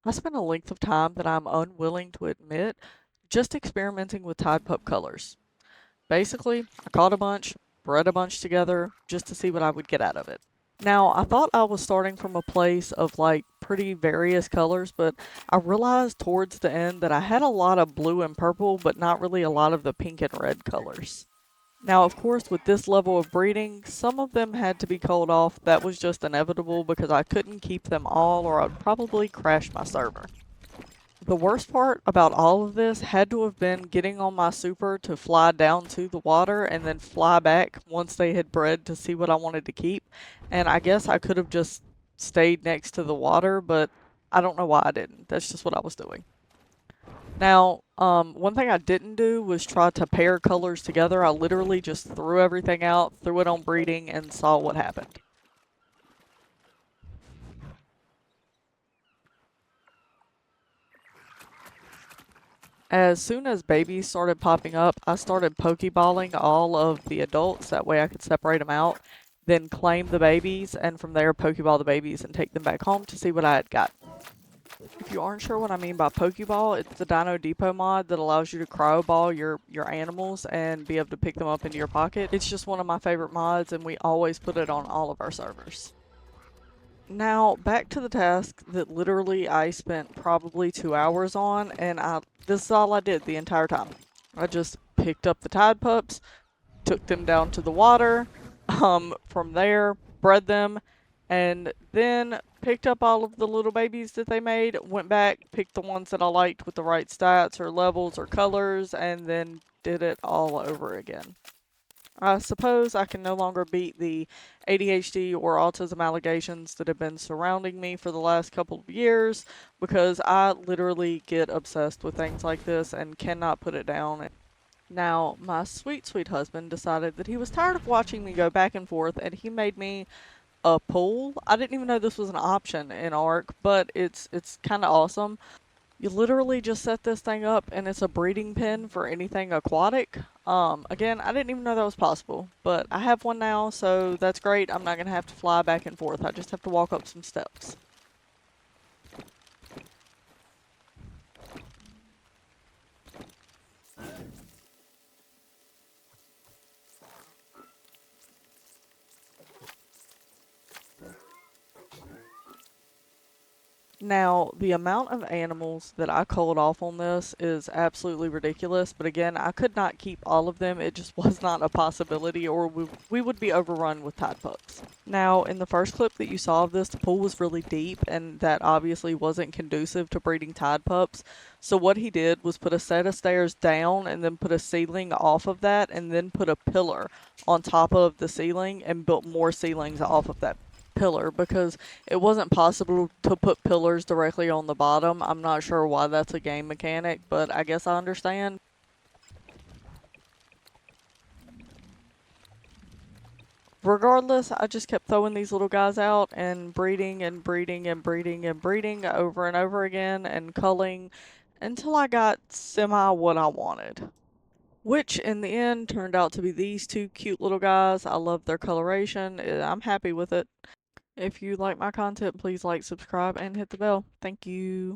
I spent a length of time that I'm unwilling to admit just experimenting with Tide Pup colors. Basically, I caught a bunch, bred a bunch together just to see what I would get out of it. Now, I thought I was starting from a place of like pretty various colors, but I realized towards the end that I had a lot of blue and purple, but not really a lot of the pink and red colors. Now, of course, with this level of breeding, some of them had to be culled off. That was just inevitable because I couldn't keep them all or I'd probably crash my server. The worst part about all of this had to have been getting on my super to fly down to the water and then fly back once they had bred to see what I wanted to keep. And I guess I could have just stayed next to the water, but I don't know why I didn't. That's just what I was doing. Now, one thing I didn't do was try to pair colors together. I literally just threw everything out, threw it on breeding, and saw what happened. As soon as babies started popping up, I started pokeballing all of the adults. That way I could separate them out, then claim the babies, and from there pokeball the babies and take them back home to see what I had got. If you aren't sure what I mean by pokeball, it's the Dino Depot mod that allows you to cryoball your animals and be able to pick them up into your pocket. It's just one of my favorite mods, and we always put it on all of our servers. Now, back to the task that literally I spent probably 2 hours on, and this is all I did the entire time. I just picked up the Tide Pups, took them down to the water, from there, bred them, and then picked up all of the little babies that they made, went back, picked the ones that I liked with the right stats or levels or colors, and then did it all over again. I suppose I can no longer beat the ADHD or autism allegations that have been surrounding me for the last couple of years because I literally get obsessed with things like this and cannot put it down. Now, my sweet, sweet husband decided that he was tired of watching me go back and forth and he made me a pool. I didn't even know this was an option in Ark, but it's kind of awesome. You literally just set this thing up and it's a breeding pen for anything aquatic. Again, I didn't even know that was possible, but I have one now, so that's great. I'm not going to have to fly back and forth. I just have to walk up some steps. Now, the amount of animals that I culled off on this is absolutely ridiculous, but again, I could not keep all of them. It just was not a possibility, or we would be overrun with Tide Pups. Now, in the first clip that you saw of this, the pool was really deep, and that obviously wasn't conducive to breeding Tide Pups. So what he did was put a set of stairs down, and then put a ceiling off of that, and then put a pillar on top of the ceiling, and built more ceilings off of that pillar because it wasn't possible to put pillars directly on the bottom. I'm not sure why that's a game mechanic, but I guess I understand. Regardless, I just kept throwing these little guys out and breeding and breeding and breeding and breeding over and over again and culling until I got semi what I wanted. Which in the end turned out to be these two cute little guys. I love their coloration. I'm happy with it. If you like my content, please like, subscribe, and hit the bell. Thank you.